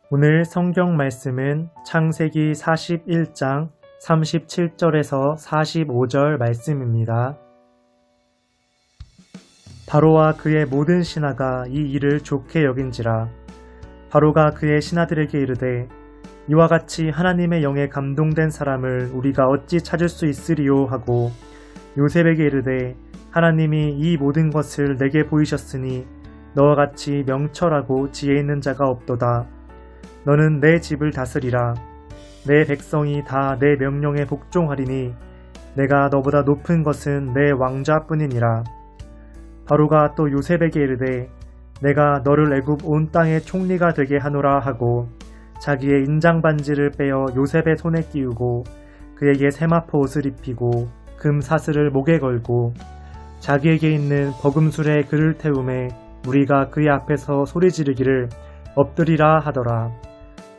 오늘 성경 말씀은 창세기 41장 37절에서 45절 말씀입니다. 바로와 그의 모든 신하가 이 일을 좋게 여긴지라. 바로가 그의 신하들에게 이르되 이와 같이 하나님의 영에 감동된 사람을 우리가 어찌 찾을 수 있으리요 하고 요셉에게 이르되 하나님이 이 모든 것을 내게 보이셨으니 너와 같이 명철하고 지혜 있는 자가 없도다. 너는 내 집을 다스리라. 내 백성이 다 내 명령에 복종하리니 내가 너보다 높은 것은 내 왕좌뿐이니라. 바로가 또 요셉에게 이르되 내가 너를 애굽 온 땅의 총리가 되게 하노라 하고 자기의 인장 반지를 빼어 요셉의 손에 끼우고 그에게 세마포 옷을 입히고 금 사슬을 목에 걸고 자기에게 있는 버금술에 그를 태우매 무리가 그의 앞에서 소리 지르기를 엎드리라 하더라.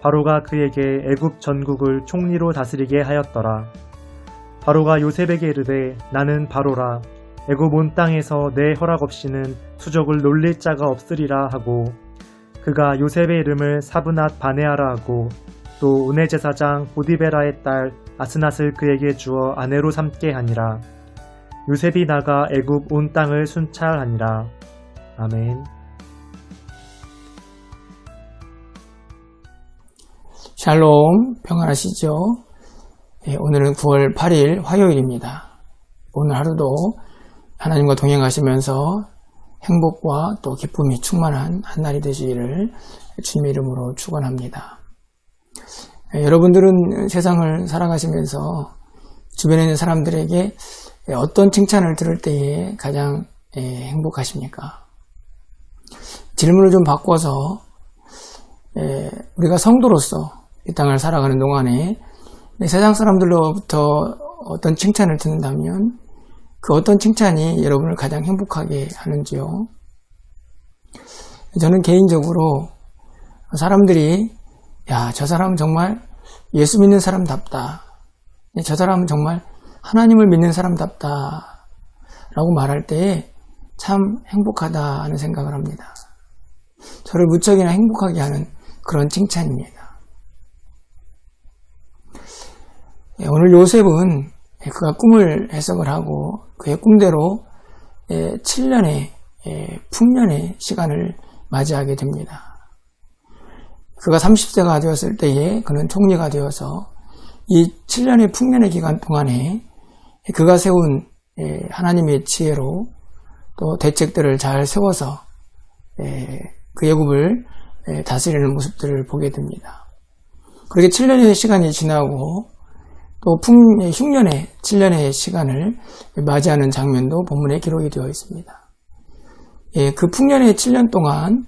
바로가 그에게 애굽 전국을 총리로 다스리게 하였더라. 바로가 요셉에게 이르되 나는 바로라. 애굽 온 땅에서 내 허락 없이는 수족을 놀릴 자가 없으리라 하고 그가 요셉의 이름을 사브낫 바네아라 하고 또 은혜 제사장 보디베라의 딸 아스낫을 그에게 주어 아내로 삼게 하니라. 요셉이 나가 애굽 온 땅을 순찰하니라. 아멘. 샬롬, 평안하시죠? 오늘은 9월 8일 화요일입니다. 오늘 하루도 하나님과 동행하시면서 행복과 또 기쁨이 충만한 한 날이 되시기를 주님의 이름으로 축원합니다. 여러분들은 세상을 살아가시면서 주변에 있는 사람들에게 어떤 칭찬을 들을 때에 가장 행복하십니까? 질문을 좀 바꿔서 우리가 성도로서 이 땅을 살아가는 동안에 세상 사람들로부터 어떤 칭찬을 듣는다면 그 어떤 칭찬이 여러분을 가장 행복하게 하는지요? 저는 개인적으로 사람들이 야, 저 사람은 정말 예수 믿는 사람답다. 저 사람은 정말 하나님을 믿는 사람답다. 라고 말할 때에 참 행복하다 하는 생각을 합니다. 저를 무척이나 행복하게 하는 그런 칭찬입니다. 오늘 요셉은 그가 꿈을 해석을 하고 그의 꿈대로 7년의 풍년의 시간을 맞이하게 됩니다. 그가 30세가 되었을 때에 그는 총리가 되어서 이 7년의 풍년의 기간 동안에 그가 세운 하나님의 지혜로 또 대책들을 잘 세워서 그 애굽을 다스리는 모습들을 보게 됩니다. 그렇게 7년의 시간이 지나고 또 흉년의 7년의 시간을 맞이하는 장면도 본문에 기록이 되어 있습니다. 그 풍년의 7년 동안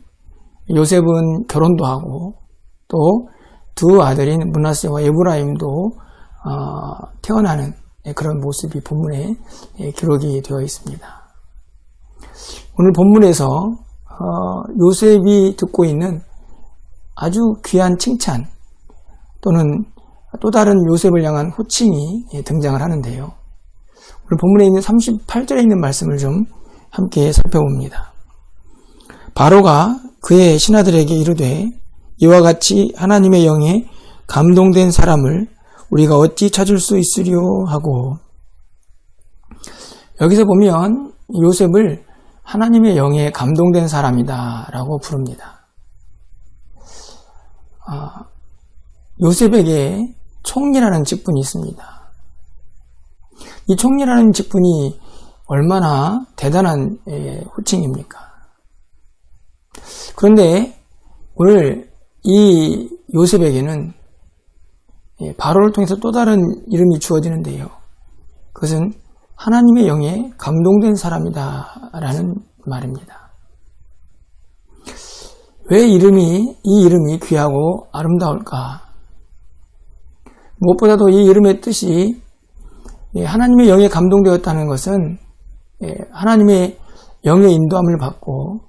요셉은 결혼도 하고 또 두 아들인 므낫세와 에브라임도 태어나는 그런 모습이 본문에 기록이 되어 있습니다. 오늘 본문에서 요셉이 듣고 있는 아주 귀한 칭찬 또는 또 다른 요셉을 향한 호칭이 등장을 하는데요. 오늘 본문에 있는 38절에 있는 말씀을 좀 함께 살펴봅니다. 바로가 그의 신하들에게 이르되 이와 같이 하나님의 영에 감동된 사람을 우리가 어찌 찾을 수 있으리요 하고 여기서 보면 요셉을 하나님의 영에 감동된 사람이다 라고 부릅니다. 요셉에게 총리라는 직분이 있습니다. 이 총리라는 직분이 얼마나 대단한 호칭입니까? 그런데 오늘 이 요셉에게는 바로를 통해서 또 다른 이름이 주어지는데요. 그것은 하나님의 영에 감동된 사람이다 라는 말입니다. 왜 이 이름이 귀하고 아름다울까? 무엇보다도 이 이름의 뜻이 하나님의 영에 감동되었다는 것은 하나님의 영의 인도함을 받고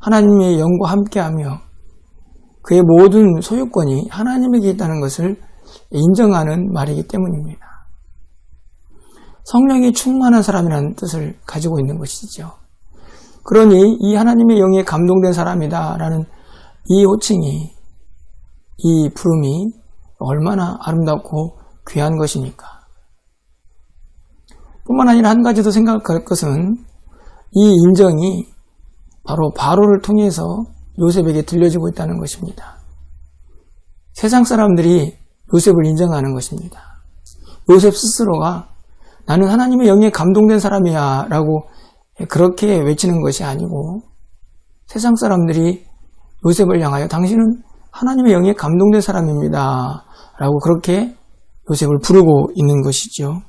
하나님의 영과 함께하며 그의 모든 소유권이 하나님에게 있다는 것을 인정하는 말이기 때문입니다. 성령이 충만한 사람이라는 뜻을 가지고 있는 것이죠. 그러니 이 하나님의 영에 감동된 사람이다 라는 이 호칭이 이 부름이 얼마나 아름답고 귀한 것이니까. 뿐만 아니라 한 가지 더 생각할 것은 이 인정이 바로 바로를 통해서 요셉에게 들려지고 있다는 것입니다. 세상 사람들이 요셉을 인정하는 것입니다. 요셉 스스로가 나는 하나님의 영에 감동된 사람이야 라고 그렇게 외치는 것이 아니고 세상 사람들이 요셉을 향하여 당신은 하나님의 영에 감동된 사람입니다 라고 그렇게 요셉을 부르고 있는 것이죠.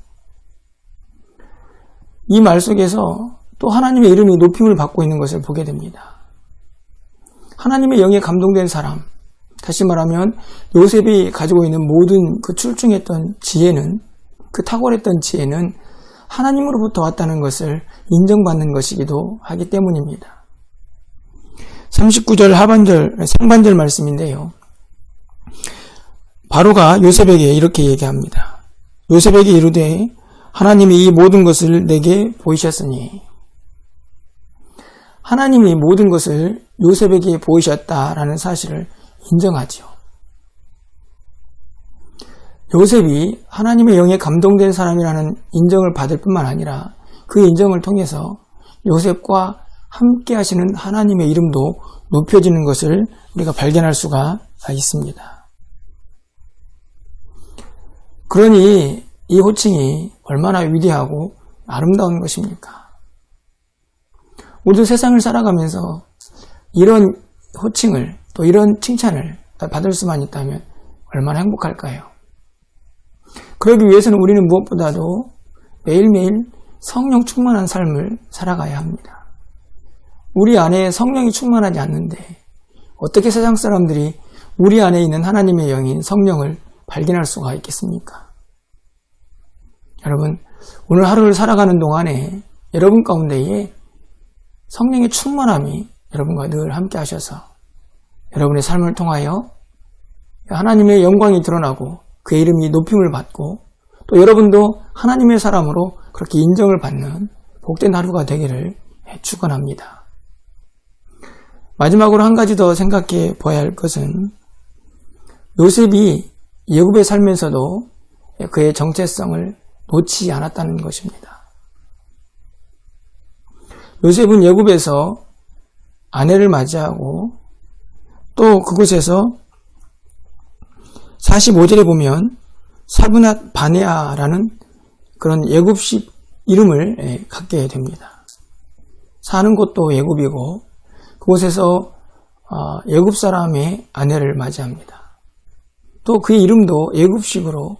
이 말 속에서 또 하나님의 이름이 높임을 받고 있는 것을 보게 됩니다. 하나님의 영에 감동된 사람, 다시 말하면 요셉이 가지고 있는 모든 그 출중했던 지혜는, 그 탁월했던 지혜는 하나님으로부터 왔다는 것을 인정받는 것이기도 하기 때문입니다. 39절 상반절 말씀인데요. 바로가 요셉에게 이렇게 얘기합니다. 요셉에게 이르되 하나님이 이 모든 것을 내게 보이셨으니, 하나님이 모든 것을 요셉에게 보이셨다라는 사실을 인정하죠. 요셉이 하나님의 영에 감동된 사람이라는 인정을 받을 뿐만 아니라 그 인정을 통해서 요셉과 함께 하시는 하나님의 이름도 높여지는 것을 우리가 발견할 수가 있습니다. 그러니 이 호칭이 얼마나 위대하고 아름다운 것입니까? 우리도 세상을 살아가면서 이런 호칭을 또 이런 칭찬을 받을 수만 있다면 얼마나 행복할까요? 그러기 위해서는 우리는 무엇보다도 매일매일 성령 충만한 삶을 살아가야 합니다. 우리 안에 성령이 충만하지 않는데 어떻게 세상 사람들이 우리 안에 있는 하나님의 영인 성령을 발견할 수가 있겠습니까? 여러분, 오늘 하루를 살아가는 동안에 여러분 가운데에 성령의 충만함이 여러분과 늘 함께 하셔서 여러분의 삶을 통하여 하나님의 영광이 드러나고 그의 이름이 높임을 받고 또 여러분도 하나님의 사람으로 그렇게 인정을 받는 복된 하루가 되기를 축원합니다. 마지막으로 한 가지 더 생각해 보아야 할 것은 요셉이 애굽에 살면서도 그의 정체성을 놓지 않았다는 것입니다. 요셉은 애굽에서 아내를 맞이하고 또 그곳에서 45절에 보면 사브낫 바네아라는 그런 애굽식 이름을 갖게 됩니다. 사는 곳도 애굽이고 그곳에서 애굽 사람의 아내를 맞이합니다. 또 그의 이름도 애굽식으로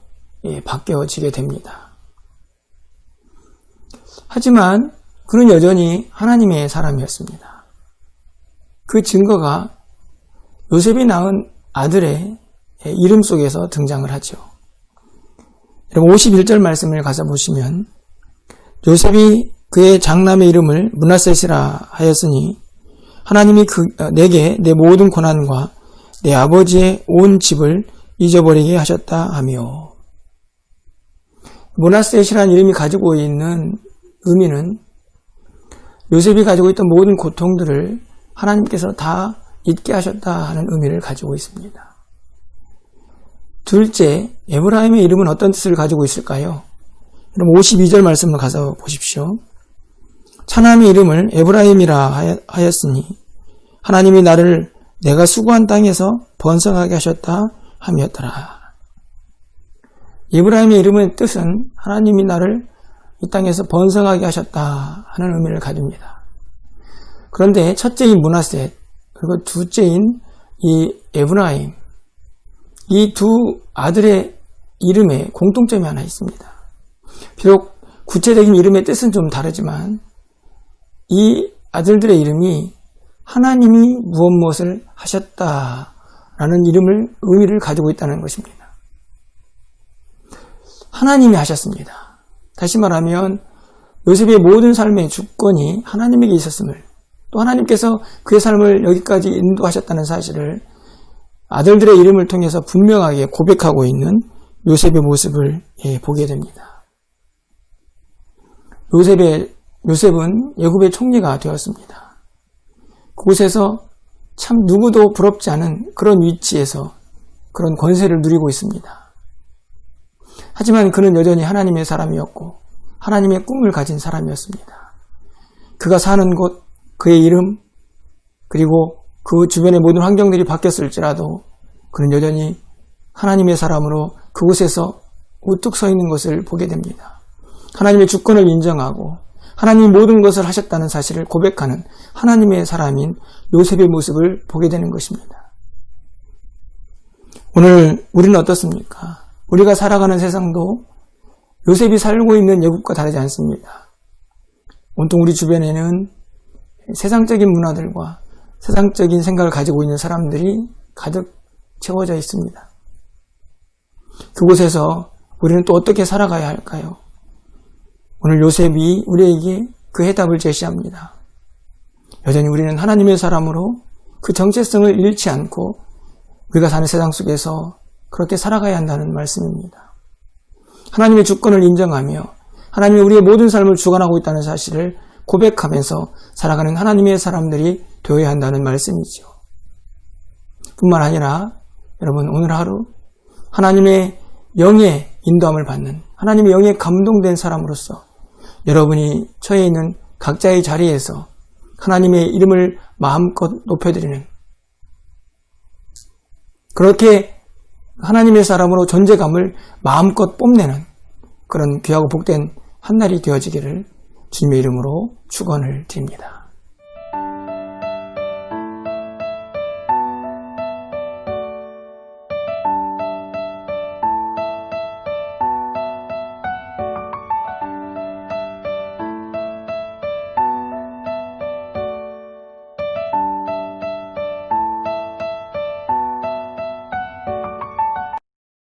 바뀌어지게 됩니다. 하지만 그는 여전히 하나님의 사람이었습니다. 그 증거가 요셉이 낳은 아들의 이름 속에서 등장을 하죠. 여러분 51절 말씀을 가서 보시면 요셉이 그의 장남의 이름을 므낫셋이라 하였으니 하나님이 내게 내 모든 고난과 내 아버지의 온 집을 잊어버리게 하셨다 하며, 므낫셋이라는 이름이 가지고 있는 의미는 요셉이 가지고 있던 모든 고통들을 하나님께서 다 잊게 하셨다 하는 의미를 가지고 있습니다. 둘째, 에브라임의 이름은 어떤 뜻을 가지고 있을까요? 그럼 52절 말씀을 가서 보십시오. 차남의 이름을 에브라임이라 하였으니 하나님이 나를 내가 수고한 땅에서 번성하게 하셨다 함이었더라. 에브라임의 이름의 뜻은 하나님이 나를 이 땅에서 번성하게 하셨다 하는 의미를 가집니다. 그런데 첫째인 므낫셋 그리고 둘째인 이 에브라임, 이 두 아들의 이름에 공통점이 하나 있습니다. 비록 구체적인 이름의 뜻은 좀 다르지만 이 아들들의 이름이 하나님이 무엇을 하셨다라는 의미를 가지고 있다는 것입니다. 하나님이 하셨습니다. 다시 말하면 요셉의 모든 삶의 주권이 하나님에게 있었음을, 또 하나님께서 그의 삶을 여기까지 인도하셨다는 사실을 아들들의 이름을 통해서 분명하게 고백하고 있는 요셉의 모습을 보게 됩니다. 요셉은 애굽의 총리가 되었습니다. 그곳에서 참 누구도 부럽지 않은 그런 위치에서 그런 권세를 누리고 있습니다. 하지만 그는 여전히 하나님의 사람이었고 하나님의 꿈을 가진 사람이었습니다. 그가 사는 곳, 그의 이름, 그리고 그 주변의 모든 환경들이 바뀌었을지라도 그는 여전히 하나님의 사람으로 그곳에서 우뚝 서 있는 것을 보게 됩니다. 하나님의 주권을 인정하고 하나님이 모든 것을 하셨다는 사실을 고백하는 하나님의 사람인 요셉의 모습을 보게 되는 것입니다. 오늘 우리는 어떻습니까? 우리가 살아가는 세상도 요셉이 살고 있는 여국과 다르지 않습니다. 온통 우리 주변에는 세상적인 문화들과 세상적인 생각을 가지고 있는 사람들이 가득 채워져 있습니다. 그곳에서 우리는 또 어떻게 살아가야 할까요? 오늘 요셉이 우리에게 그 해답을 제시합니다. 여전히 우리는 하나님의 사람으로 그 정체성을 잃지 않고 우리가 사는 세상 속에서 그렇게 살아가야 한다는 말씀입니다. 하나님의 주권을 인정하며 하나님이 우리의 모든 삶을 주관하고 있다는 사실을 고백하면서 살아가는 하나님의 사람들이 되어야 한다는 말씀이죠. 뿐만 아니라 여러분 오늘 하루 하나님의 영의 인도함을 받는 하나님의 영에 감동된 사람으로서 여러분이 처해 있는 각자의 자리에서 하나님의 이름을 마음껏 높여드리는 그렇게 하나님의 사람으로 존재감을 마음껏 뽐내는 그런 귀하고 복된 한날이 되어지기를 주님의 이름으로 축원을 드립니다.